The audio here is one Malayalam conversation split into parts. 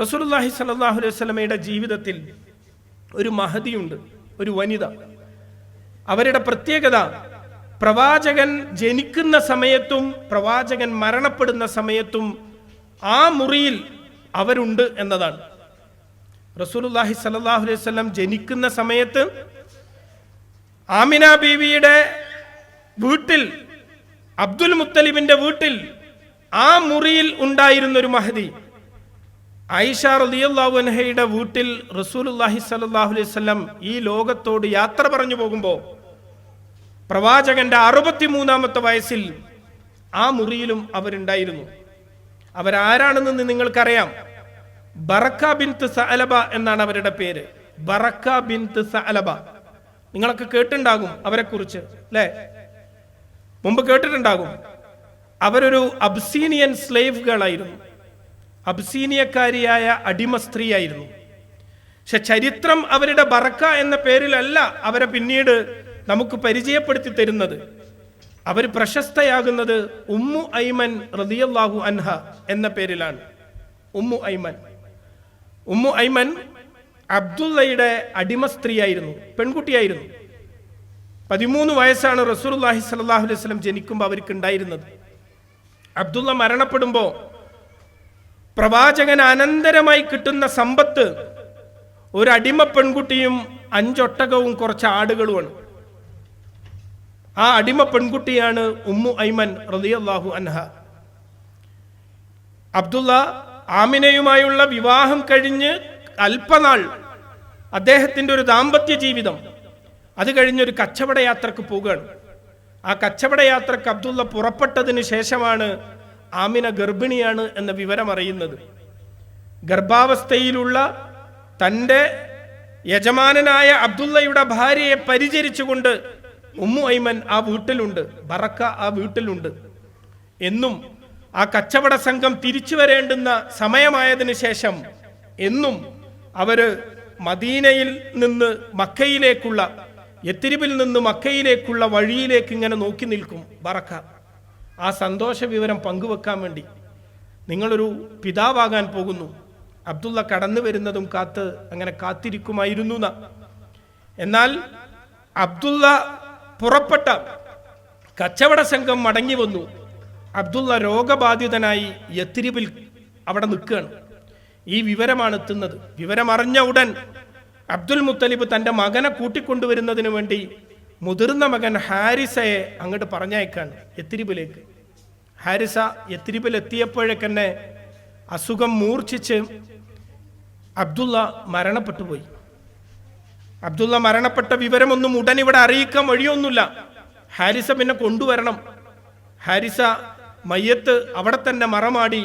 റസൂലുള്ളാഹി സ്വല്ലല്ലാഹു അലൈഹി വസല്ലമയുടെ ജീവിതത്തിൽ ഒരു മഹദിയുണ്ട്, ഒരു വനിത. അവരുടെ പ്രത്യേകത പ്രവാചകൻ ജനിക്കുന്ന സമയത്തും പ്രവാചകൻ മരണപ്പെടുന്ന സമയത്തും ആ മുറിയിൽ അവരുണ്ട് എന്നതാണ്. റസൂലുള്ളാഹി സ്വല്ലല്ലാഹു അലൈഹി വസല്ലം ജനിക്കുന്ന സമയത്ത് ആമിന ബീവിയുടെ വീട്ടിൽ, അബ്ദുൽ മുത്തലിബിന്റെ വീട്ടിൽ ആ മുറിയിൽ ഉണ്ടായിരുന്നൊരു മഹദി. ആയിഷ റളിയല്ലാഹു അൻഹയുടെ വീട്ടിൽ റസൂലുള്ളാഹി സ്വല്ലല്ലാഹു അലൈഹി വസല്ലം ഈ ലോകത്തോട് യാത്ര പറഞ്ഞു പോകുമ്പോൾ പ്രവാചകന്റെ 63-ാമത്തെ വയസ്സിൽ ആ മുറിയിലും അവരുണ്ടായിരുന്നു. അവരാരാണെന്ന് നിങ്ങൾക്കറിയാം. ബറക്ക ബിൻത്ത് സഅലബ എന്നാണ് അവരുടെ പേര്. ബറക്ക ബിൻത്ത് സഅലബ. നിങ്ങളൊക്കെ കേട്ടിട്ടുണ്ടാകും അവരെ കുറിച്ച്, അല്ലേ? മുമ്പ് കേട്ടിട്ടുണ്ടാകും. അവരൊരു അബ്സീനിയൻ സ്ലേവ് ഗേൾ ആയിരുന്നു, അബ്സീനിയക്കാരിയായ അടിമ സ്ത്രീയായിരുന്നു. പക്ഷെ ചരിത്രം അവരുടെ ബറക്ക എന്ന പേരിലല്ല അവരെ പിന്നീട് നമുക്ക് പരിചയപ്പെടുത്തി തരുന്നത്. അവർ പ്രശസ്തയാകുന്നത് ഉമ്മു ഐമൻ റളിയല്ലാഹു അൻഹ എന്ന പേരിലാണ്. ഉമ്മു ഐമൻ. ഉമ്മു ഐമൻ അബ്ദുള്ളയുടെ അടിമ സ്ത്രീയായിരുന്നു, പെൺകുട്ടിയായിരുന്നു. 13 വയസ്സാണ് റസൂലുള്ളാഹി സ്വല്ലല്ലാഹു അലൈഹി വസല്ലം ജനിക്കുമ്പോൾ അവർക്ക് ഉണ്ടായിരുന്നത്. അബ്ദുള്ള മരണപ്പെടുമ്പോൾ പ്രവാചകൻ അനന്തരമായി കിട്ടുന്ന സമ്പത്ത് ഒരു അടിമ പെൺകുട്ടിയും 5 ഒട്ടകവും കുറച്ച് ആടുകളുമാണ്. ആ അടിമ പെൺകുട്ടിയാണ് ഉമ്മു ഐമൻ റളിയല്ലാഹു അൻഹ. അബ്ദുള്ള ആമിനയുമായുള്ള വിവാഹം കഴിഞ്ഞ് അല്പനാൾ അദ്ദേഹത്തിന്റെ ഒരു ദാമ്പത്യ ജീവിതം, അത് കഴിഞ്ഞൊരു കച്ചവട യാത്രക്ക് പോവുകയാണ്. ആ കച്ചവട യാത്രക്ക് അബ്ദുള്ള പുറപ്പെട്ടതിന് ശേഷമാണ് ആമിന ഗർഭിണിയാണ് എന്ന വിവരം അറിയുന്നത്. ഗർഭാവസ്ഥയിലുള്ള തൻ്റെ യജമാനനായ അബ്ദുള്ളയുടെ ഭാര്യയെ പരിചരിച്ചുകൊണ്ട് ഉമ്മു ഐമൻ ആ വീട്ടിലുണ്ട്, ബറക്ക ആ വീട്ടിലുണ്ട്. എന്നും ആ കച്ചവട സംഘം തിരിച്ചു വരേണ്ടുന്ന സമയമായതിനു ശേഷം എന്നും അവര് മദീനയിൽ നിന്ന് മക്കയിലേക്കുള്ള, യത്രിബിൽ നിന്ന് മക്കയിലേക്കുള്ള വഴിയിലേക്ക് ഇങ്ങനെ നോക്കി നിൽക്കും ബറക്ക. ആ സന്തോഷ വിവരം പങ്കുവെക്കാൻ വേണ്ടി, നിങ്ങളൊരു പിതാവാകാൻ പോകുന്നു, അബ്ദുള്ള കടന്നു വരുന്നതും കാത്ത് അങ്ങനെ കാത്തിരിക്കുമായിരുന്നു. എന്നാൽ അബ്ദുള്ള പുറപ്പെട്ട കച്ചവട സംഘം മടങ്ങി വന്നു. അബ്ദുള്ള രോഗബാധിതനായി യത്രിബിൽ അവിടെ നിൽക്കുകയാണ്. ഈ വിവരമാണ് എത്തുന്നത്. വിവരമറിഞ്ഞ ഉടൻ അബ്ദുൽ മുത്തലിബ് തൻ്റെ മകനെ കൂട്ടിക്കൊണ്ടുവരുന്നതിന് വേണ്ടി മുതിർന്ന മകൻ ഹാരിസയെ അങ്ങോട്ട് പറഞ്ഞയക്കാണ് യത്രിബിലേക്ക്. ഹാരിസ യത്രിബിൽ എത്തിയപ്പോഴേക്കന്നെ അസുഖം മൂർച്ഛിച്ച് അബ്ദുള്ള മരണപ്പെട്ടു പോയി. അബ്ദുള്ള മരണപ്പെട്ട വിവരമൊന്നും ഉടൻ ഇവിടെ അറിയിക്കാൻ വഴിയൊന്നുമില്ല. ഹാരിസ പിന്നെ കൊണ്ടുവരണം. ഹാരിസ മയ്യത്ത് അവിടെ തന്നെ മറമാടി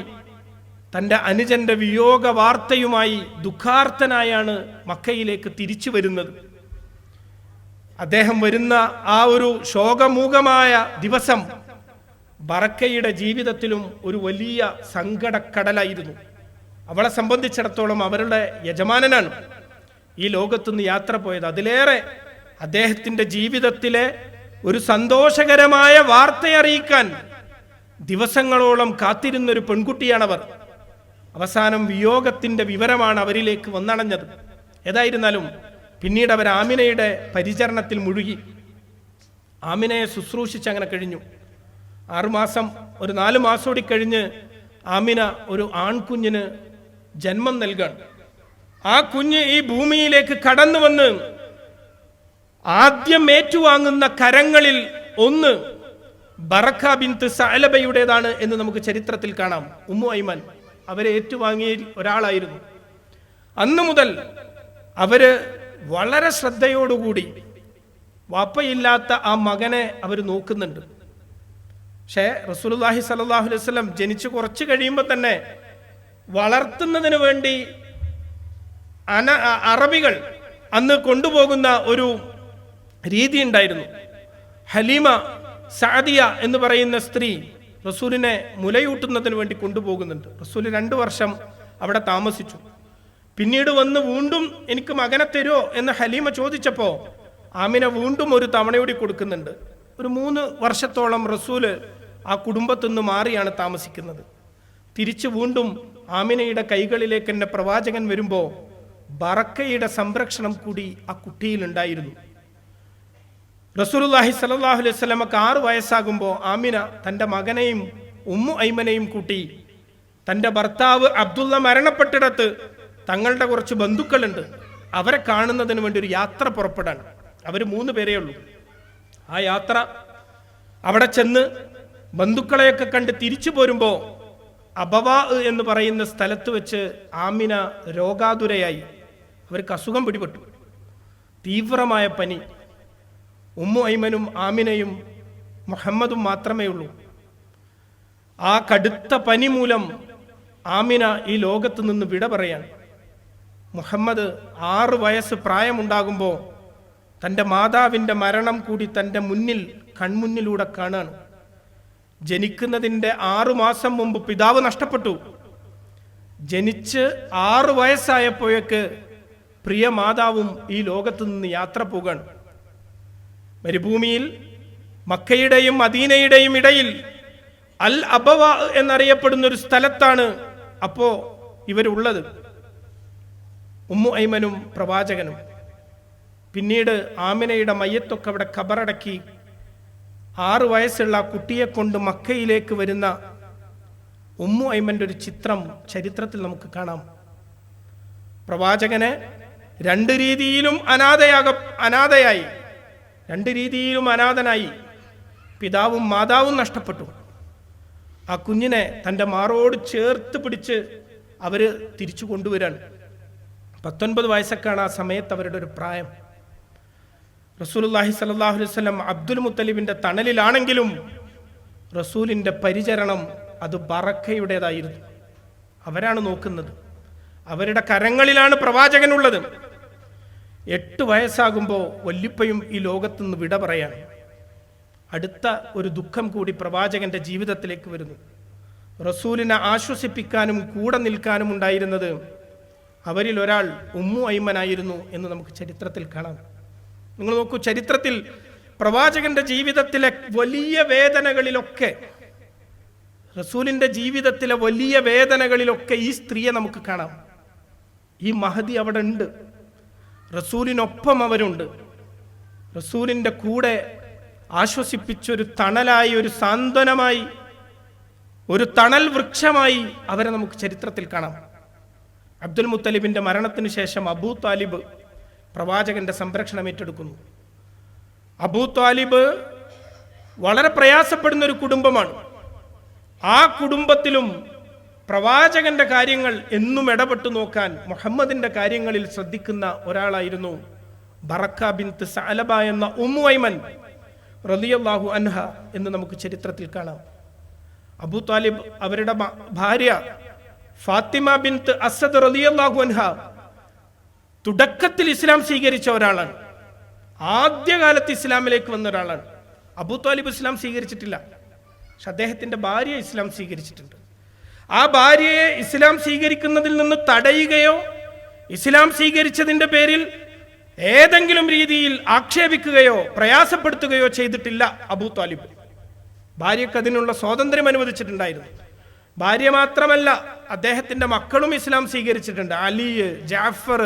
തൻ്റെ അനുജന്റെ വിയോഗ വാർത്തയുമായി ദുഃഖാർത്തനായാണ് മക്കയിലേക്ക് തിരിച്ചു വരുന്നത്. അദ്ദേഹം വരുന്ന ആ ഒരു ശോകമൂകമായ ദിവസം ബറക്കയുടെ ജീവിതത്തിലും ഒരു വലിയ സങ്കടക്കടലായിരുന്നു. അവളെ സംബന്ധിച്ചിടത്തോളം അവരുടെ യജമാനനാണ് ഈ ലോകത്തുനിന്ന് യാത്ര പോയത്. അതിലേറെ അദ്ദേഹത്തിൻ്റെ ജീവിതത്തിലെ ഒരു സന്തോഷകരമായ വാർത്തയറിയിക്കാൻ ദിവസങ്ങളോളം കാത്തിരുന്നൊരു പെൺകുട്ടിയാണവർ. അവസാനം വിയോഗത്തിൻ്റെ വിവരമാണ് അവരിലേക്ക് വന്നണഞ്ഞത്. ഏതായിരുന്നാലും പിന്നീട് അവർ ആമിനയുടെ പരിചരണത്തിൽ മുഴുകി. ആമിനയെ ശുശ്രൂഷിച്ച് അങ്ങനെ കഴിഞ്ഞു. 6 മാസം, ഒരു 4 മാസം കൂടി കഴിഞ്ഞ് ആമിന ഒരു ആൺകുഞ്ഞിന് ജന്മം നൽകാണ്. ആ കുഞ്ഞ് ഈ ഭൂമിയിലേക്ക് കടന്നു വന്ന് ആദ്യം ഏറ്റുവാങ്ങുന്ന കരങ്ങളിൽ ഒന്ന് ബറക്ക ബിൻത്ത് സഅലബയുടേതാണ് എന്ന് നമുക്ക് ചരിത്രത്തിൽ കാണാം. ഉമ്മു ഐമൻ അവരെ ഏറ്റുവാങ്ങിയ ഒരാളായിരുന്നു. അന്നു മുതൽ അവര് വളരെ ശ്രദ്ധയോടുകൂടി വാപ്പയില്ലാത്ത ആ മകനെ അവർ നോക്കുന്നുണ്ട്. പക്ഷേ റസൂലുള്ളാഹി സ്വല്ലല്ലാഹു അലൈഹി വസല്ലം ജനിച്ച് കുറച്ച് കഴിയുമ്പോൾ തന്നെ വളർത്തുന്നതിന് വേണ്ടി അറബികൾ അന്ന് കൊണ്ടുപോകുന്ന ഒരു രീതി ഉണ്ടായിരുന്നു. ഹലീമ സഅദിയ എന്ന് പറയുന്ന സ്ത്രീ റസൂലിനെ മുലയൂട്ടുന്നതിന് വേണ്ടി കൊണ്ടുപോകുന്നുണ്ട്. റസൂൽ 2 വർഷം അവിടെ താമസിച്ചു. പിന്നീട് വന്ന് വീണ്ടും എനിക്ക് മകനെ തരുമോ എന്ന് ഹലീമ ചോദിച്ചപ്പോൾ ആമിന വീണ്ടും ഒരു തവണയോടി കൊടുക്കുന്നുണ്ട്. ഒരു 3 വർഷത്തോളം റസൂല് ആ കുടുംബത്തിൽ നിന്ന് മാറിയാണ് താമസിക്കുന്നത്. തിരിച്ച് വീണ്ടും ആമിനയുടെ കൈകളിലേക്ക് എൻ്റെ പ്രവാചകൻ വരുമ്പോൾ ബറക്കയുടെ സംരക്ഷണം കൂടി ആ കുട്ടിയിലുണ്ടായിരുന്നു. റസൂലുള്ളാഹി സ്വല്ലല്ലാഹു അലൈഹി വസല്ലമക്ക് 6 വയസ്സാകുമ്പോൾ ആമിന തൻ്റെ മകനെയും ഉമ്മു ഐമനെയും കൂട്ടി തൻ്റെ ഭർത്താവ് അബ്ദുള്ള മരണപ്പെട്ടിടത്ത് തങ്ങളുടെ കുറച്ച് ബന്ധുക്കളുണ്ട്, അവരെ കാണുന്നതിന് വേണ്ടി ഒരു യാത്ര പുറപ്പെടാൻ. അവർ 3 പേരേ ഉള്ളൂ. ആ യാത്ര അവിടെ ചെന്ന് ബന്ധുക്കളെയൊക്കെ കണ്ട് തിരിച്ചു പോരുമ്പോൾ അബവാ എന്ന് പറയുന്ന സ്ഥലത്ത് വെച്ച് ആമിന രോഗാതുരയായി. അവർക്ക് അസുഖം പിടിപെട്ടു, തീവ്രമായ പനി. ഉമ്മു ഐമനും ആമിനയും മുഹമ്മദും മാത്രമേ ഉള്ളൂ. ആ കടുത്ത പനി മൂലം ആമിന ഈ ലോകത്ത് നിന്ന് വിട പറയാൻ. മുഹമ്മദ് 6 വയസ്സ് പ്രായമുണ്ടാകുമ്പോൾ തൻ്റെ മാതാവിൻ്റെ മരണം കൂടി തൻ്റെ കൺമുന്നിലൂടെ കാണാണ്. ജനിക്കുന്നതിൻ്റെ 6 മാസം മുമ്പ് പിതാവ് നഷ്ടപ്പെട്ടു. ജനിച്ച് 6 വയസ്സായപ്പോഴേക്ക് പ്രിയ മാതാവും ഈ ലോകത്ത് നിന്ന് യാത്ര പോകാണ്. മരുഭൂമിയിൽ മക്കയുടെയും മദീനയുടെയും ഇടയിൽ അൽ അബവ എന്നറിയപ്പെടുന്ന ഒരു സ്ഥലത്താണ് അപ്പോ ഇവരുള്ളത്, ഉമ്മു ഐമനും പ്രവാചകനും. പിന്നീട് ആമിനയുടെ മയ്യത്തൊക്കെ അവിടെ ഖബറടക്കി 6 വയസ്സുള്ള കുട്ടിയെ കൊണ്ട് മക്കയിലേക്ക് വരുന്ന ഉമ്മു ഐമന്റെ ഒരു ചിത്രം ചരിത്രത്തിൽ നമുക്ക് കാണാം. പ്രവാചകനെ 2 രീതിയിലും അനാഥയായി, 2 രീതിയിലും അനാഥനായി. പിതാവും മാതാവും നഷ്ടപ്പെട്ടു. ആ കുഞ്ഞിനെ തൻ്റെ മാറോട് ചേർത്ത് പിടിച്ച് അവര് തിരിച്ചു കൊണ്ടുവരാൻ. 19 വയസ്സൊക്കെയാണ് ആ സമയത്ത് അവരുടെ ഒരു പ്രായം. റസൂലുള്ളാഹി സ്വല്ലല്ലാഹു അലൈഹി വസല്ലം അബ്ദുൽ മുത്തലിബിന്റെ തണലിലാണെങ്കിലും റസൂലിന്റെ പരിചരണം അത് ബറക്കയുടേതായിരുന്നു. അവരാണ് നോക്കുന്നത്, അവരുടെ കരങ്ങളിലാണ് പ്രവാചകനുള്ളത്. 8 വയസ്സാകുമ്പോൾ വല്ലിപ്പയും ഈ ലോകത്തുനിന്ന് വിട പറയാണ്. അടുത്ത ഒരു ദുഃഖം കൂടി പ്രവാചകന്റെ ജീവിതത്തിലേക്ക് വരുന്നു. റസൂലിനെ ആശ്വസിപ്പിക്കാനും കൂടെ നിൽക്കാനും ഉണ്ടായിരുന്നത് അവരിൽ ഒരാൾ ഉമ്മു ഐമനായിരുന്നു എന്ന് നമുക്ക് ചരിത്രത്തിൽ കാണാം. നിങ്ങൾ നോക്കൂ, ചരിത്രത്തിൽ പ്രവാചകന്റെ ജീവിതത്തിലെ വലിയ വേദനകളിലൊക്കെ, റസൂലിന്റെ ജീവിതത്തിലെ വലിയ വേദനകളിലൊക്കെ ഈ സ്ത്രീയെ നമുക്ക് കാണാം. ഈ മഹദി അവിടെ ഉണ്ട്, റസൂലിനൊപ്പം അവരുണ്ട്. റസൂലിന്റെ കൂടെ ആശ്വസിപ്പിച്ചൊരു തണലായി, ഒരു സാന്ത്വനമായി, ഒരു തണൽ വൃക്ഷമായി അവരെ നമുക്ക് ചരിത്രത്തിൽ കാണാം. അബ്ദുൽ മുത്തലിബിന്റെ മരണത്തിന് ശേഷം അബൂ താലിബ് പ്രവാചകന്റെ സംരക്ഷണം ഏറ്റെടുക്കുന്നു. അബൂ താലിബ് വളരെ പ്രയാസപ്പെടുന്ന ഒരു കുടുംബമാണ്. ആ കുടുംബത്തിലും പ്രവാചകന്റെ കാര്യങ്ങൾ എന്നും ഇടപെട്ടു നോക്കാൻ, മുഹമ്മദിന്റെ കാര്യങ്ങളിൽ ശ്രദ്ധിക്കുന്ന ഒരാളായിരുന്നു ബറക്ക ബിൻത്ത് സഅലബ എന്ന ഉമ്മു ഐമൻ റളിയല്ലാഹു അൻഹ എന്ന് നമുക്ക് ചരിത്രത്തിൽ കാണാം. അബൂ താലിബ് അവരുടെ ഭാര്യ ഫാത്തിമ ബിൻത്ത് അസദ് റളിയല്ലാഹു അൻഹ തുടക്കത്തിൽ ഇസ്ലാം സ്വീകരിച്ച ഒരാളാണ്. ആദ്യകാലത്ത് ഇസ്ലാമിലേക്ക് വന്ന ഒരാളാണ്. അബൂ താലിബ് ഇസ്ലാം സ്വീകരിച്ചിട്ടില്ല, പക്ഷെ അദ്ദേഹത്തിന്റെ ഭാര്യ ഇസ്ലാം സ്വീകരിച്ചിട്ടുണ്ട്. ആ ഭാര്യയെ ഇസ്ലാം സ്വീകരിക്കുന്നതിൽ നിന്ന് തടയുകയോ ഇസ്ലാം സ്വീകരിച്ചതിന്റെ പേരിൽ ഏതെങ്കിലും രീതിയിൽ ആക്ഷേപിക്കുകയോ പ്രയാസപ്പെടുത്തുകയോ ചെയ്തിട്ടില്ല അബൂ താലിബ്. ഭാര്യയ്ക്ക് അതിനുള്ള സ്വാതന്ത്ര്യം അനുവദിച്ചിട്ടുണ്ടായിരുന്നു. ഭാര്യ മാത്രമല്ല, അദ്ദേഹത്തിന്റെ മക്കളും ഇസ്ലാം സ്വീകരിച്ചിട്ടുണ്ട്. അലി, ജാഫർ,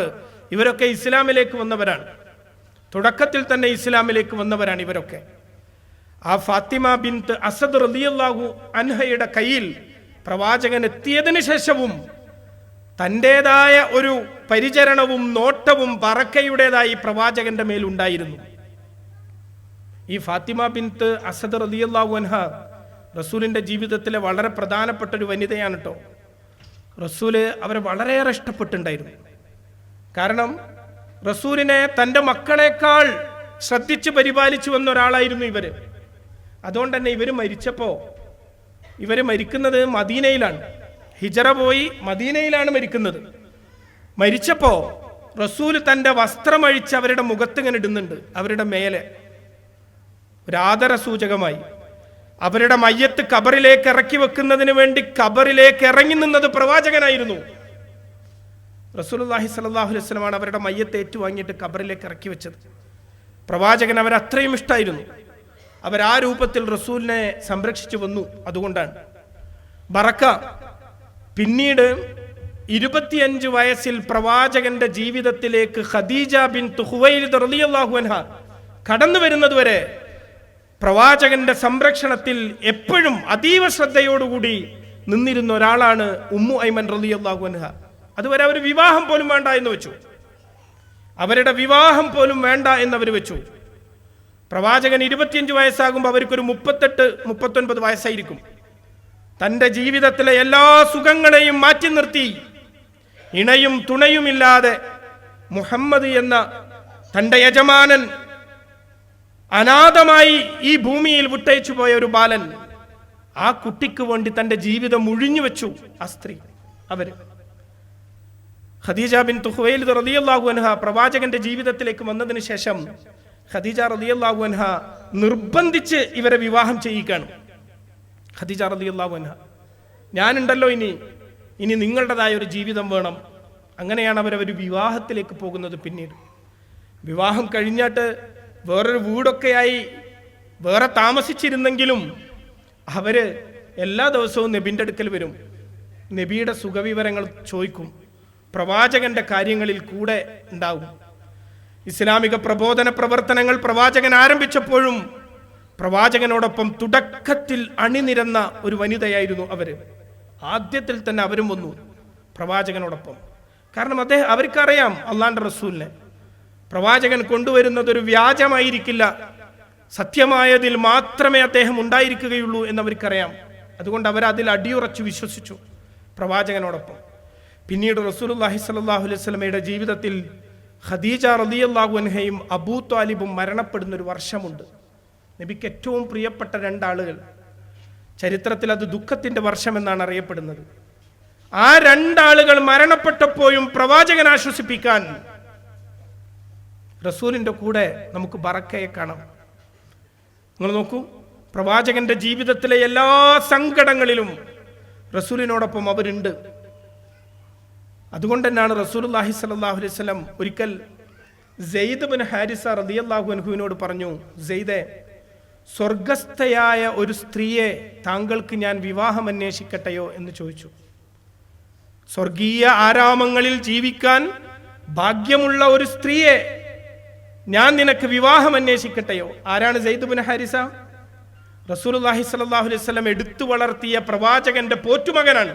ഇവരൊക്കെ ഇസ്ലാമിലേക്ക് വന്നവരാണ്. തുടക്കത്തിൽ തന്നെ ഇസ്ലാമിലേക്ക് വന്നവരാണ് ഇവരൊക്കെ. ആ ഫാത്തിമ ബിൻത്ത് അസദ് റളിയല്ലാഹു അൻഹയുടെ കയ്യിൽ പ്രവാചകൻ എത്തിയതിനു ശേഷവും തൻ്റെതായ ഒരു പരിചരണവും നോട്ടവും ബറക്കയുടേതായി പ്രവാചകന്റെ മേലുണ്ടായിരുന്നു. ഈ ഫാത്തിമ ബിൻത്ത് അസദ് റളിയല്ലാഹു അൻഹ റസൂലിന്റെ ജീവിതത്തിലെ വളരെ പ്രധാനപ്പെട്ട ഒരു വനിതയാണ് കേട്ടോ. റസൂല് അവരെ വളരെയേറെ ഇഷ്ടപ്പെട്ടിട്ടുണ്ടായിരുന്നു. കാരണം റസൂലിനെ തൻ്റെ മക്കളെക്കാൾ ശ്രദ്ധിച്ച് പരിപാലിച്ചു വന്ന ഒരാളായിരുന്നു ഇവര്. അതുകൊണ്ട് തന്നെ ഇവര് മരിക്കുന്നത് മദീനയിലാണ്. ഹിജറ പോയി മദീനയിലാണ് മരിക്കുന്നത്. മരിച്ചപ്പോ റസൂല് തൻ്റെ വസ്ത്രമഴിച്ച് അവരുടെ മുഖത്തിങ്ങനെ ഇടുന്നുണ്ട്, അവരുടെ മേലെ ഒരാദര സൂചകമായി. അവരുടെ മയ്യത്ത് ഖബറിലേക്ക് ഇറക്കി വെക്കുന്നതിന് വേണ്ടി ഖബറിലേക്ക് ഇറങ്ങി നിന്നത് പ്രവാചകനായിരുന്നു. റസൂലുള്ളാഹി സ്വല്ലല്ലാഹു അലൈഹി വസല്ലമാണ് അവരുടെ മയ്യത്ത് ഏറ്റുവാങ്ങിയിട്ട് ഖബറിലേക്ക് ഇറക്കി വെച്ചത്. പ്രവാചകൻ അവരത്രയും ഇഷ്ടമായിരുന്നു. അവരാ രൂപത്തിൽ റസൂലിനെ സംരക്ഷിച്ചു വന്നു. അതുകൊണ്ടാണ് ബറക്ക പിന്നീട് 25 വയസ്സിൽ പ്രവാചകന്റെ ജീവിതത്തിലേക്ക് ഖദീജ ബിൻത് ഖുവൈലിദ് റളിയല്ലാഹു അൻഹ കടന്നു വരുന്നതുവരെ പ്രവാചകന്റെ സംരക്ഷണത്തിൽ എപ്പോഴും അതീവ ശ്രദ്ധയോടുകൂടി നിന്നിരുന്ന ഒരാളാണ് ഉമ്മു ഐമൻ റളിയല്ലാഹു അൻഹ. അതുവരെ അവർ വിവാഹം പോലും വേണ്ട എന്ന് വെച്ചു. അവരുടെ വിവാഹം പോലും വേണ്ട എന്നവർ വെച്ചു. പ്രവാചകൻ 25 വയസ്സാകുമ്പോൾ അവർക്കൊരു 38-39 വയസ്സായിരിക്കും. തൻ്റെ ജീവിതത്തിലെ എല്ലാ സുഖങ്ങളെയും മാറ്റി നിർത്തി ഇണയും തുണയുമില്ലാതെ മുഹമ്മദ് എന്ന തൻ്റെ യജമാനൻ അനാഥമായി ഈ ഭൂമിയിൽ വിട്ടയച്ചു പോയ ഒരു ബാലൻ, ആ കുട്ടിക്ക് വേണ്ടി തൻ്റെ ജീവിതം ഒഴിഞ്ഞു വെച്ചു ആ സ്ത്രീ. അവര് ഖദീജ ബിൻത് ഖുവൈലിദ് റളിയല്ലാഹു അൻഹ പ്രവാചകന്റെ ജീവിതത്തിലേക്ക് വന്നതിന് ശേഷം ഖദീജ റളിയല്ലാഹു അൻഹ നിർബന്ധിച്ച് ഇവരെ വിവാഹം ചെയ്യിക്കാണ്. ഖദീജ റളിയല്ലാഹു അൻഹ, ഞാനുണ്ടല്ലോ ഇനി നിങ്ങളുടേതായ ഒരു ജീവിതം വേണം. അങ്ങനെയാണ് അവരൊരു വിവാഹത്തിലേക്ക് പോകുന്നത്. പിന്നീട് വിവാഹം കഴിഞ്ഞിട്ട് വേറൊരു വീടൊക്കെയായി വേറെ താമസിച്ചിരുന്നെങ്കിലും അവര് എല്ലാ ദിവസവും നബിൻ്റെ അടുക്കൽ വരും. നബിയുടെ സുഖവിവരങ്ങൾ ചോദിക്കും. പ്രവാചകന്റെ കാര്യങ്ങളിൽ കൂടെ ഉണ്ടാവും. ഇസ്ലാമിക പ്രബോധന പ്രവർത്തനങ്ങൾ പ്രവാചകൻ ആരംഭിച്ചപ്പോഴും പ്രവാചകനോടൊപ്പം തുടക്കത്തിൽ അണിനിരന്ന ഒരു വനിതയായിരുന്നു അവര്. ആദ്യത്തിൽ തന്നെ അവരും വന്നു പ്രവാചകനോടൊപ്പം. കാരണം അവർക്കറിയാം അള്ളാന്റെ റസൂലിനെ പ്രവാചകൻ കൊണ്ടുവരുന്നത് ഒരു വ്യാജമായിരിക്കില്ല, സത്യമായതിൽ മാത്രമേ അദ്ദേഹം ഉണ്ടായിരിക്കുകയുള്ളൂ എന്നവർക്കറിയാം. അതുകൊണ്ട് അവരതിൽ അടിയുറച്ചു വിശ്വസിച്ചു പ്രവാചകനോടൊപ്പം. പിന്നീട് റസൂലുള്ളാഹി സ്വല്ലല്ലാഹു അലൈഹി വസല്ലമയുടെ ജീവിതത്തിൽ ഖദീജ റളിയല്ലാഹു അൻഹയും അബൂ ത്വാലിബും മരണപ്പെടുന്ന ഒരു വർഷമുണ്ട്. നബിക്ക് ഏറ്റവും പ്രിയപ്പെട്ട 2 ആളുകൾ. ചരിത്രത്തിൽ അത് ദുഃഖത്തിന്റെ വർഷം എന്നാണ് അറിയപ്പെടുന്നത്. ആ 2 ആളുകൾ മരണപ്പെട്ടപ്പോഴും പ്രവാചകൻ ആശ്വസിപ്പിക്കാൻ റസൂലിന്റെ കൂടെ നമുക്ക് ബറക്കയെ കാണാം. നിങ്ങൾ നോക്കൂ, പ്രവാചകന്റെ ജീവിതത്തിലെ എല്ലാ സങ്കടങ്ങളിലും റസൂലിനോടൊപ്പം അവരുണ്ട്. അതുകൊണ്ട് തന്നെയാണ് റസൂലുള്ളാഹി സ്വല്ലല്ലാഹു അലൈഹി വസല്ലം ഒരിക്കൽ സെയ്ദ് ബിൻ ഹാരിസ റളിയല്ലാഹു അൻഹുവിനോട് പറഞ്ഞു, സെയ്ദേ, സ്വർഗസ്ഥയായ ഒരു സ്ത്രീയെ താങ്കൾക്ക് ഞാൻ വിവാഹം അന്വേഷിക്കട്ടെയോ എന്ന് ചോദിച്ചു. സ്വർഗീയ ആരാമങ്ങളിൽ ജീവിക്കാൻ ഭാഗ്യമുള്ള ഒരു സ്ത്രീയെ ഞാൻ നിനക്ക് വിവാഹം അന്വേഷിക്കട്ടെയോ? ആരാണ് സെയ്ദ് ബിൻ ഹാരിസ? റസൂലുള്ളാഹി സ്വല്ലല്ലാഹു അലൈഹി വസല്ലം എടുത്തു വളർത്തിയ പ്രവാചകന്റെ പോറ്റുമകനാണ്.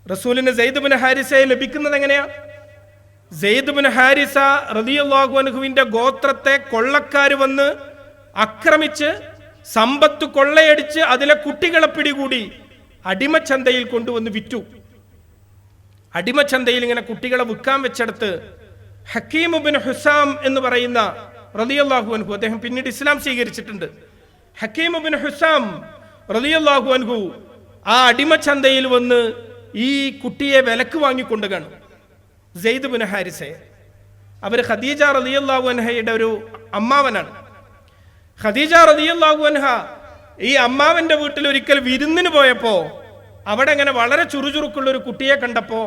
റസൂലിന് സെയ്ദ് ബിൻ ഹാരിസയെ ലഭിക്കുന്നത് എങ്ങനെയാ? സെയ്ദ് ബിൻ ഹാരിസ റളിയല്ലാഹു അൻഹുവിന്റെ ഗോത്രത്തെ കൊള്ളക്കാർ വന്ന് ആക്രമിച്ച് സമ്പത്ത് കൊള്ളയടിച്ച് അതിലെ കുട്ടികളെ പിടികൂടി അടിമച്ചന്തയിൽ കൊണ്ടുവന്ന് വിറ്റു. അടിമച്ചന്തയിൽ ഇങ്ങനെ കുട്ടികളെ വിൽക്കാൻ വെച്ചെടുത്ത് ഹക്കീം ബിൻ ഹുസാം എന്ന് പറയുന്ന റളിയല്ലാഹു അൻഹു, അദ്ദേഹം പിന്നീട് ഇസ്ലാം സ്വീകരിച്ചിട്ടുണ്ട്. ഹക്കീം ബിൻ ഹുസാം റളിയല്ലാഹു അൻഹു ആ അടിമച്ചന്തയിൽ വന്ന് ഈ കുട്ടിയെ വിലക്ക് വാങ്ങിക്കൊണ്ടുകാണ് സെയ്ദ് ബിൻ ഹാരിസയെ. അവർ ഖദീജ റളിയല്ലാഹു അൻഹയുടെ ഒരു അമ്മാവനാണ്. ഖദീജ റളിയല്ലാഹു അൻഹ ഈ അമ്മാവന്റെ വീട്ടിൽ ഒരിക്കൽ വിരുന്നിന് പോയപ്പോ അവിടെ ഇങ്ങനെ വളരെ ചുറുചുറുക്കുള്ള ഒരു കുട്ടിയെ കണ്ടപ്പോ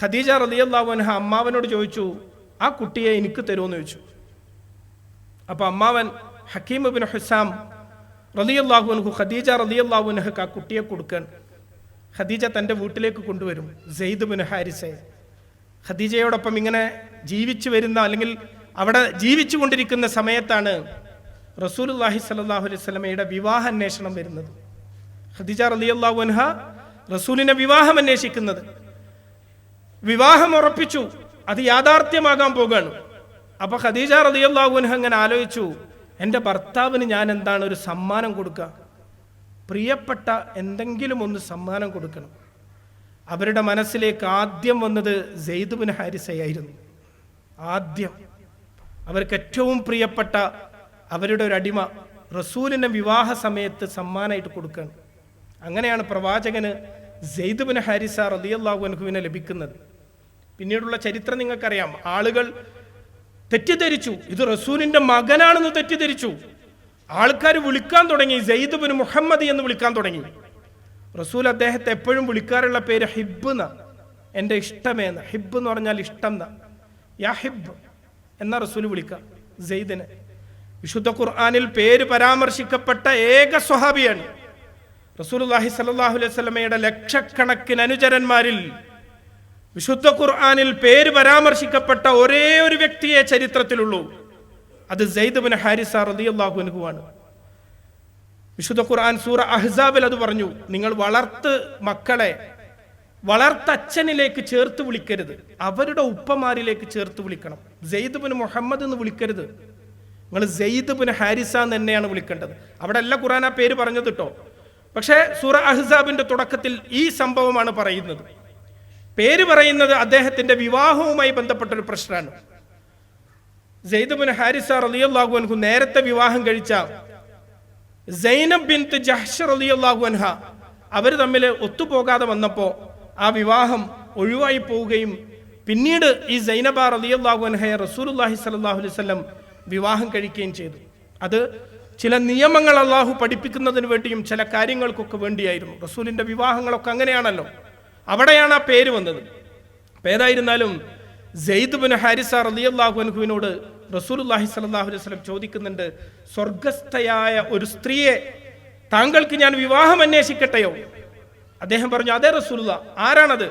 ഖദീജ റളിയല്ലാഹു അൻഹ അമ്മാവനോട് ചോദിച്ചു, ആ കുട്ടിയെ എനിക്ക് തരുമെന്ന് ചോദിച്ചു. അപ്പൊ അമ്മാവൻ ഹക്കീം ബിൻ ഹുസാം റളിയല്ലാഹു അൻഹു ഖദീജ റളിയല്ലാഹു അൻഹക്ക് ആ കുട്ടിയെ കൊടുക്കാൻ. ഖദീജ തൻ്റെ വീട്ടിലേക്ക് കൊണ്ടുവരും സെയ്ദ് ബിൻ ഹാരിസയെ. ഖദീജയോടൊപ്പം ഇങ്ങനെ ജീവിച്ചു വരുന്ന അല്ലെങ്കിൽ അവിടെ ജീവിച്ചു കൊണ്ടിരിക്കുന്ന സമയത്താണ് റസൂലുള്ളാഹി സ്വല്ലല്ലാഹു അലൈഹി വസല്ലമയുടെ വിവാഹ അന്വേഷണം വരുന്നത്. ഖദീജ റളിയല്ലാഹു അൻഹ റസൂലിനെ വിവാഹം അന്വേഷിക്കുന്നത്. വിവാഹം ഉറപ്പിച്ചു, അത് യാഥാർത്ഥ്യമാകാൻ പോകുകയാണ്. അപ്പൊ ഖദീജ റളിയല്ലാഹു അൻഹ അങ്ങനെ ആലോചിച്ചു, എൻ്റെ ഭർത്താവിന് ഞാൻ എന്താണ് ഒരു സമ്മാനം കൊടുക്കുക? പ്രിയപ്പെട്ട എന്തെങ്കിലും ഒന്ന് സമ്മാനം കൊടുക്കണം. അവരുടെ മനസ്സിലേക്ക് ആദ്യം വന്നത് സെയ്ദ് ബിൻ ഹാരിസയായിരുന്നു. ആദ്യം അവർക്ക് ഏറ്റവും പ്രിയപ്പെട്ട അവരുടെ ഒരു അടിമ റസൂലിനെ വിവാഹ സമയത്ത് സമ്മാനമായിട്ട് കൊടുക്കുകയാണ്. അങ്ങനെയാണ് പ്രവാചകന് സെയ്ദ് ബിൻ ഹാരിസ റളിയല്ലാഹു അൻഹുവിനെ ലഭിക്കുന്നത്. പിന്നീടുള്ള ചരിത്രം നിങ്ങൾക്കറിയാം. ആളുകൾ തെറ്റിദ്ധരിച്ചു, ഇത് റസൂലിന്റെ മകനാണെന്ന് തെറ്റിദ്ധരിച്ചു. ആൾക്കാർ വിളിക്കാൻ തുടങ്ങി, സെയ്ദ് ബിൻ മുഹമ്മദ് എന്ന് വിളിക്കാൻ തുടങ്ങി. റസൂൽ അദ്ദേഹത്തെ എപ്പോഴും വിളിക്കാറുള്ള പേര് ഹിബ് എന്ന, എൻ്റെ ഇഷ്ടമേന്ന്. ഹിബ് എന്ന് പറഞ്ഞാൽ ഇഷ്ടം എന്നാ. യാ ഹിബ് എന്ന റസൂൽ വിളിക്കാം സെയ്ദിനെ. വിശുദ്ധ ഖുർആനിൽ പേര് പരാമർശിക്കപ്പെട്ട ഏക സ്വഹാബിയാണ്. റസൂലുള്ളാഹി സ്വല്ലല്ലാഹു അലൈഹി വസല്ലമയുടെ ലക്ഷക്കണക്കിന് അനുചരന്മാരിൽ വിശുദ്ധ ഖുർആനിൽ പേര് പരാമർശിക്കപ്പെട്ട ഒരേ ഒരു വ്യക്തിയെ ചരിത്രത്തിലുള്ളൂ. അത് സെയ്ദ് ബിൻ ഹാരിസ റളിയല്ലാഹു അൻഹു ആണ്. വിശുദ്ധ ഖുർആൻ സൂറ അഹ്സാബിൽ അത് പറഞ്ഞു, നിങ്ങൾ മക്കളെ വളർത്തച്ഛനിലേക്ക് ചേർത്ത് വിളിക്കരുത്, അവരുടെ ഉപ്പമാരിലേക്ക് ചേർത്ത് വിളിക്കണം. സെയ്ദ് ബിൻ മുഹമ്മദ് എന്ന് വിളിക്കരുത്, നിങ്ങൾ സെയ്ദ് ബിൻ ഹാരിസ എന്ന് തന്നെയാണ് വിളിക്കേണ്ടത്. അവിടെ അല്ല ഖുർആൻ ആ പേര് പറഞ്ഞത് കേട്ടോ. പക്ഷേ സൂറ അഹ്സാബിന്റെ തുടക്കത്തിൽ ഈ സംഭവമാണ് പറയുന്നത്. പേര് പറയുന്നത് അദ്ദേഹത്തിന്റെ വിവാഹവുമായി ബന്ധപ്പെട്ടൊരു പ്രശ്നമാണ്. സെയ്ദ് ബിൻ ഹാരിസ റളിയല്ലാഹു അൻഹു നേരത്തെ വിവാഹം കഴിച്ച സൈനബ് ബിൻത് ജഹ്ഷ് റളിയല്ലാഹു അൻഹ അവർ തമ്മിൽ ഒത്തുപോകാതെ വന്നപ്പോൾ ആ വിവാഹം ഒഴിവായി പോവുകയും പിന്നീട് ഈ സൈനബ റളിയല്ലാഹു അൻഹയെ റസൂലുള്ളാഹി സ്വല്ലല്ലാഹു അലൈഹി വസല്ലം വിവാഹം കഴിക്കുകയും ചെയ്തു. അത് ചില നിയമങ്ങൾ അള്ളാഹു പഠിപ്പിക്കുന്നതിന് വേണ്ടിയും ചില കാര്യങ്ങൾക്കൊക്കെ വേണ്ടിയായിരുന്നു. റസൂലിന്റെ വിവാഹങ്ങളൊക്കെ അങ്ങനെയാണല്ലോ. അവിടെയാണ് ആ പേര് വന്നത്. ഏതായിരുന്നാലും സെയ്ദ് ബിൻ ഹാരിസ റളിയല്ലാഹു അൻഹുവിനോട് റസൂലുള്ളാഹി സ്വല്ലല്ലാഹു അലൈഹി വസല്ലം ചോദിക്കുന്നുണ്ട്, സ്വർഗസ്ഥയായ ഒരു സ്ത്രീയെ താങ്കൾക്ക് ഞാൻ വിവാഹം അന്വേഷിക്കട്ടെയോ? അദ്ദേഹം പറഞ്ഞു, അതേ റസൂലുള്ളാഹ്. ആരാണത്?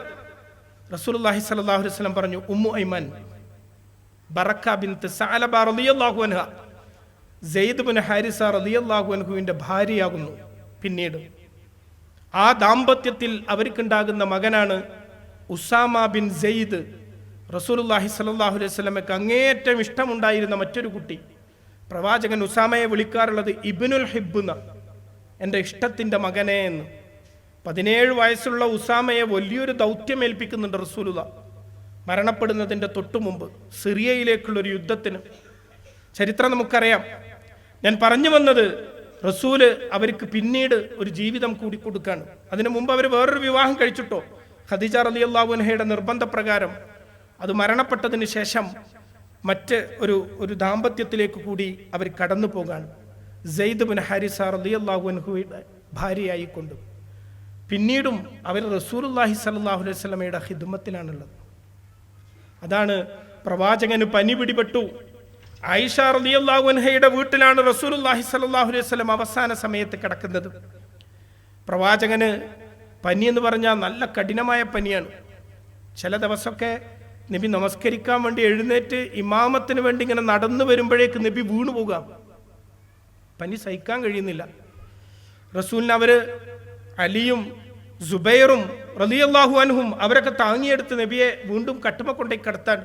റസൂലുള്ളാഹി സ്വല്ലല്ലാഹു അലൈഹി വസല്ലം പറഞ്ഞു, ഉമ്മു ഐമൻ ബറക്ക ബിൻത് സഅലബ റളിയല്ലാഹു അൻഹ, സെയ്ദ് ബിൻ ഹാരിസ റളിയല്ലാഹു അൻഹുവിന്റെ ഭാര്യയാകുന്നു. പിന്നീട് ആ ദാമ്പത്യത്തിൽ അവർക്കുണ്ടാകുന്ന മകനാണ് ഉസാമ ബിൻ സെയ്ദ്. റസൂലുള്ളാഹി സ്വല്ലല്ലാഹു അലൈഹി വസല്ലമയ്ക്ക് അങ്ങേയറ്റം ഇഷ്ടമുണ്ടായിരുന്ന മറ്റൊരു കുട്ടി. പ്രവാചകൻ ഉസാമയെ വിളിക്കാറുള്ളത് ഇബ്നുൽ ഹിബ്ബ് എന്ന, എൻ്റെ ഇഷ്ടത്തിൻ്റെ മകനെ എന്ന്. 17 വയസ്സുള്ള ഉസാമയെ വലിയൊരു ദൗത്യം ഏൽപ്പിക്കുന്നുണ്ട് റസൂലുള്ളാഹി മരണപ്പെടുന്നതിൻ്റെ തൊട്ടു മുമ്പ്, സിറിയയിലേക്കുള്ളൊരു യുദ്ധത്തിന്. ചരിത്രം നമുക്കറിയാം. ഞാൻ പറഞ്ഞു വന്നത്, റസൂല് അവർക്ക് പിന്നീട് ഒരു ജീവിതം കൂടി കൊടുക്കാണ്. അതിനു മുമ്പ് അവർ വേറൊരു വിവാഹം കഴിച്ചിട്ടോ, ഖദീജ റളിയല്ലാഹു അൻഹയുടെ നിർബന്ധപ്രകാരം. അത് മരണപ്പെട്ടതിന് ശേഷം മറ്റ് ഒരു ദാമ്പത്യത്തിലേക്ക് കൂടി അവർ കടന്നു പോകാണ്. സെയ്ദ് ബിൻ ഹാരിസ റളിയല്ലാഹു അൻഹുയുടെ ഭാര്യയായിക്കൊണ്ട്. പിന്നീടും അവർ റസൂലുള്ളാഹി സ്വല്ലല്ലാഹു അലൈഹി വസല്ലമയുടെ ഖിദ്മത്തിലാണുള്ളത്. അതാണ് പ്രവാചകന് പനി പിടിപെട്ടു. ആയിഷ റളിയല്ലാഹു അൻഹയുടെ വീട്ടിലാണ് റസൂലുള്ളാഹി സ്വല്ലല്ലാഹു അലൈഹി വസല്ലം അവസാന സമയത്ത് കിടക്കുന്നത്. പ്രവാചകന് പനി എന്ന് പറഞ്ഞാൽ നല്ല കഠിനമായ പനിയാണ്. ചില ദിവസമൊക്കെ നബി നമസ്കരിക്കാൻ വേണ്ടി എഴുന്നേറ്റ് ഇമാമത്തിന് വേണ്ടി ഇങ്ങനെ നടന്നു വരുമ്പോഴേക്ക് നബി വീണു പോകാം. പനി സഹിക്കാൻ കഴിയുന്നില്ല. റസൂലിന് അവര് അലിയും സുബൈറും റളിയല്ലാഹു അൻഹും അവരൊക്കെ താങ്ങിയെടുത്ത് നബിയെ വീണ്ടും കട്ടുമ കൊണ്ടേ കിടത്താൻ.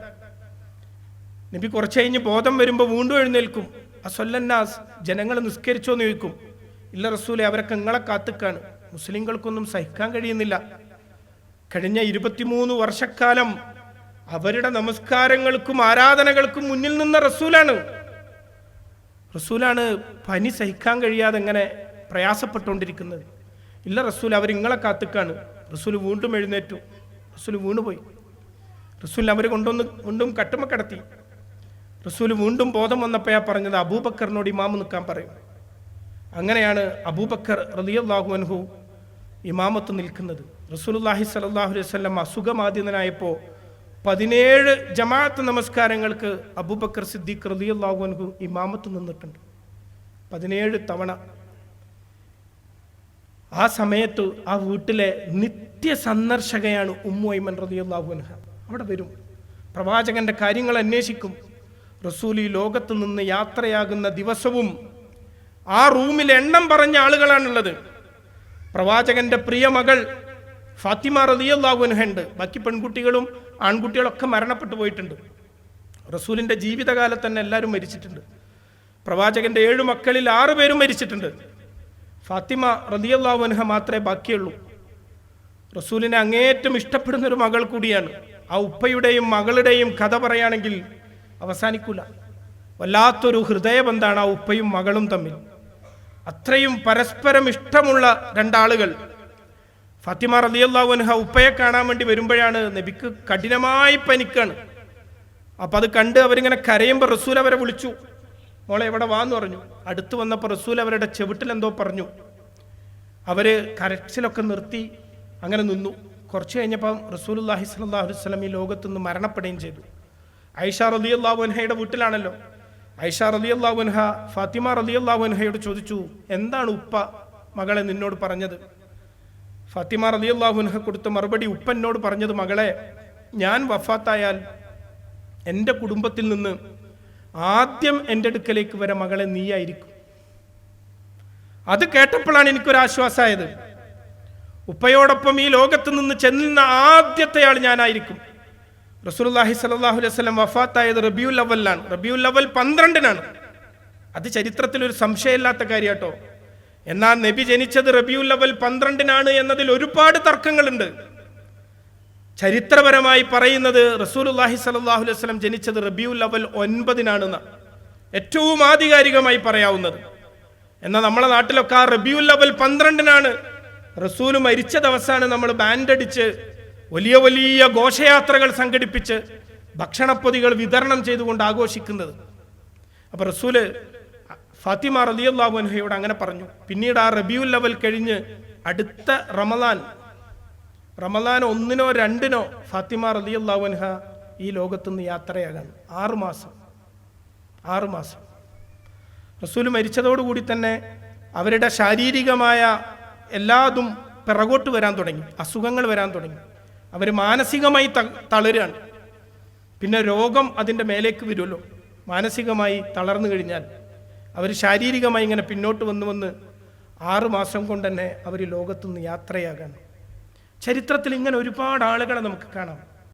നബി കുറച്ച് കഴിഞ്ഞ് ബോധം വരുമ്പോൾ വീണ്ടും എഴുന്നേൽക്കും. അസൊല്ലന്നാസ്, ജനങ്ങൾ നിസ്കരിച്ചോന്ന് ചോദിക്കും. ഇല്ല റസൂലെ, അവരൊക്കെ നിങ്ങളെ കാത്തുക്കാണ്. മുസ്ലിങ്ങൾക്കൊന്നും സഹിക്കാൻ കഴിയുന്നില്ല. കഴിഞ്ഞ 23 വർഷക്കാലം അവരുടെ നമസ്കാരങ്ങൾക്കും ആരാധനകൾക്കും മുന്നിൽ നിന്ന റസൂലാണ് പനി സഹിക്കാൻ കഴിയാതെ എങ്ങനെ പ്രയാസപ്പെട്ടുകൊണ്ടിരിക്കുന്നത്. ഇല്ല റസൂൽ, അവർ നിങ്ങളെ കാത്തുക്കാണ്. റസൂൽ വീണ്ടും എഴുന്നേറ്റു. റസൂൽ വീണുപോയി. റസൂൽ അവർ വീണ്ടും കട്ടുമ കിടത്തി. റസൂൽ വീണ്ടും ബോധം വന്നപ്പോഴാ പറഞ്ഞത്, അബൂബക്കറിനോട് ഇമാമ് നിൽക്കാൻ പറയും. അങ്ങനെയാണ് അബൂബക്കർ റളിയല്ലാഹു അൻഹു ഇമാമത്ത് നിൽക്കുന്നത്. റസൂലുള്ളാഹി സ്വല്ലല്ലാഹു അലൈഹി വസല്ലം അസുഖബാധിതനായപ്പോൾ 17 ജമാഅത്ത് നമസ്കാരങ്ങൾക്ക് അബൂബക്കർ സിദ്ദീഖ് റളിയല്ലാഹു അൻഹു ഇമാമത്ത് നിന്നിട്ടുണ്ട്. 17 തവണ. ആ സമയത്ത് ആ വീട്ടിലെ നിത്യ സന്ദർശകയാണ് ഉമ്മു ഐമൻ റളിയല്ലാഹു അൻഹ. അവിടെ വരും, പ്രവാചകന്റെ കാര്യങ്ങൾ അന്വേഷിക്കും. റസൂൽ ഈ ലോകത്ത് നിന്ന് യാത്രയാകുന്ന ദിവസവും ആ റൂമിൽ എണ്ണം പറഞ്ഞ ആളുകളാണുള്ളത്. പ്രവാചകന്റെ പ്രിയ മകൾ ഫാത്തിമ റളിയല്ലാഹു അൻഹ ഉണ്ട്. ബാക്കി പെൺകുട്ടികളും ആൺകുട്ടികളൊക്കെ മരണപ്പെട്ടു പോയിട്ടുണ്ട്. റസൂലിന്റെ ജീവിതകാലത്ത് തന്നെ എല്ലാവരും മരിച്ചിട്ടുണ്ട്. പ്രവാചകന്റെ 7 മക്കളിൽ 6 പേരും മരിച്ചിട്ടുണ്ട്. ഫാത്തിമ റളിയല്ലാഹു അൻഹ മാത്രമേ ബാക്കിയുള്ളൂ. റസൂലിനെ അങ്ങേയറ്റം ഇഷ്ടപ്പെടുന്നൊരു മകൾ കൂടിയാണ്. ആ ഉപ്പയുടെയും മകളുടെയും കഥ പറയുകയാണെങ്കിൽ അവസാനിക്കൂല. വല്ലാത്തൊരു ഹൃദയബന്ധാണ് ആ ഉപ്പയും മകളും തമ്മിൽ. അത്രയും പരസ്പരം ഇഷ്ടമുള്ള 2 ആളുകൾ. ഫാത്തിമ റളിയല്ലാഹു അൻഹ ഉപ്പയെ കാണാൻ വേണ്ടി വരുമ്പോഴാണ് നബിക്ക് കഠിനമായി പനിക്കാണ്. അപ്പം അത് കണ്ട് അവരിങ്ങനെ കരയുമ്പോൾ റസൂൽ അവരെ വിളിച്ചു, മോളെ എവിടെ വാന്ന് പറഞ്ഞു. അടുത്ത് വന്നപ്പോൾ റസൂൽ അവരുടെ ചെവിട്ടിൽ എന്തോ പറഞ്ഞു. അവര് കരച്ചിലൊക്കെ നിർത്തി അങ്ങനെ നിന്നു. കുറച്ച് കഴിഞ്ഞപ്പം റസൂലുള്ളാഹി സ്വല്ലല്ലാഹു അലൈഹി വസല്ലം ഈ ലോകത്തുനിന്ന് മരണപ്പെടുകയും ചെയ്തു. ആയിഷ റളിയല്ലാഹു അൻഹയുടെ വീട്ടിലാണല്ലോ. ആയിഷ റളിയല്ലാഹു അൻഹ ഫാത്തിമ റളിയല്ലാഹു അൻഹയോട് ചോദിച്ചു, എന്താണ് ഉപ്പ മകളെ നിന്നോട് പറഞ്ഞത്? ഫാത്തിമ റളിയല്ലാഹു അൻഹ കൊടുത്ത മറുപടി, ഉപ്പനോട് പറഞ്ഞത്, മകളെ, ഞാൻ വഫാത്തായാൽ എൻ്റെ കുടുംബത്തിൽ നിന്ന് ആദ്യം എൻ്റെ അടുക്കലേക്ക് വരെ മകളെ നീയായിരിക്കും. അത് കേട്ടപ്പോഴാണ് എനിക്കൊരാശ്വാസമായത്. ഉപ്പയോടൊപ്പം ഈ ലോകത്ത് നിന്ന് ചെല്ലുന്ന ആദ്യത്തെ ആൾ ഞാനായിരിക്കും. റസൂലുള്ളാഹി സ്വല്ലല്ലാഹു അലൈഹി വസല്ലം വഫാത്തായത് റബീഉൽ അവ്വലിലാണ്. റബീഉൽ അവ്വൽ 12-നാണ്. അത് ചരിത്രത്തിൽ ഒരു സംശയമില്ലാത്ത കാര്യാട്ടോ. എന്നാൽ നബി ജനിച്ചത് റബീഉൽ അവ്വൽ 12-നാണ് എന്നതിൽ ഒരുപാട് തർക്കങ്ങളുണ്ട്. ചരിത്രപരമായി പറയുന്നത് റസൂലുള്ളാഹി സ്വല്ലല്ലാഹു അലൈഹി വസല്ലം ജനിച്ചത് റബീഉൽ അവ്വൽ 9-നാണെന്ന് ഏറ്റവും ആധികാരികമായി പറയാവുന്നത്. എന്നാൽ നമ്മളെ നാട്ടിലൊക്കെ ആ റബീഉൽ അവ്വൽ 12-നാണ് റസൂല് മരിച്ച ദിവസമാണ് നമ്മൾ ബാൻഡ് അടിച്ച് വലിയ വലിയ ഘോഷയാത്രകൾ സംഘടിപ്പിച്ച് ഭക്ഷണപ്പൊതികൾ വിതരണം ചെയ്തുകൊണ്ട് ആഘോഷിക്കുന്നത്. അപ്പൊ റസൂല് ഫാത്തിമ റളിയല്ലാഹു അൻഹയോട് അങ്ങനെ പറഞ്ഞു. പിന്നീട് ആ റബീഉൽ അവ്വൽ കഴിഞ്ഞ് അടുത്ത റമളാൻ 1-നോ 2-നോ ഫാത്തിമ റളിയല്ലാഹു അൻഹ ഈ ലോകത്തുനിന്ന് യാത്രയാകാണ്. 6 മാസം. റസൂല് മരിച്ചതോടുകൂടി തന്നെ അവരുടെ ശാരീരികമായ എല്ലാതും പിറകോട്ട് വരാൻ തുടങ്ങി, അസുഖങ്ങൾ വരാൻ തുടങ്ങി. അവർ മാനസികമായി തളരുകയാണ്. പിന്നെ രോഗം അതിൻ്റെ മേലേക്ക് വരുമല്ലോ. മാനസികമായി തളർന്നു കഴിഞ്ഞാൽ അവർ ശാരീരികമായി ഇങ്ങനെ പിന്നോട്ട് വന്ന് 6 മാസം കൊണ്ട് തന്നെ അവർ ലോകത്തുനിന്ന് യാത്രയാകാണ്. ചരിത്രത്തിൽ ഇങ്ങനെ ഒരുപാട് ആളുകളെ നമുക്ക് കാണാം.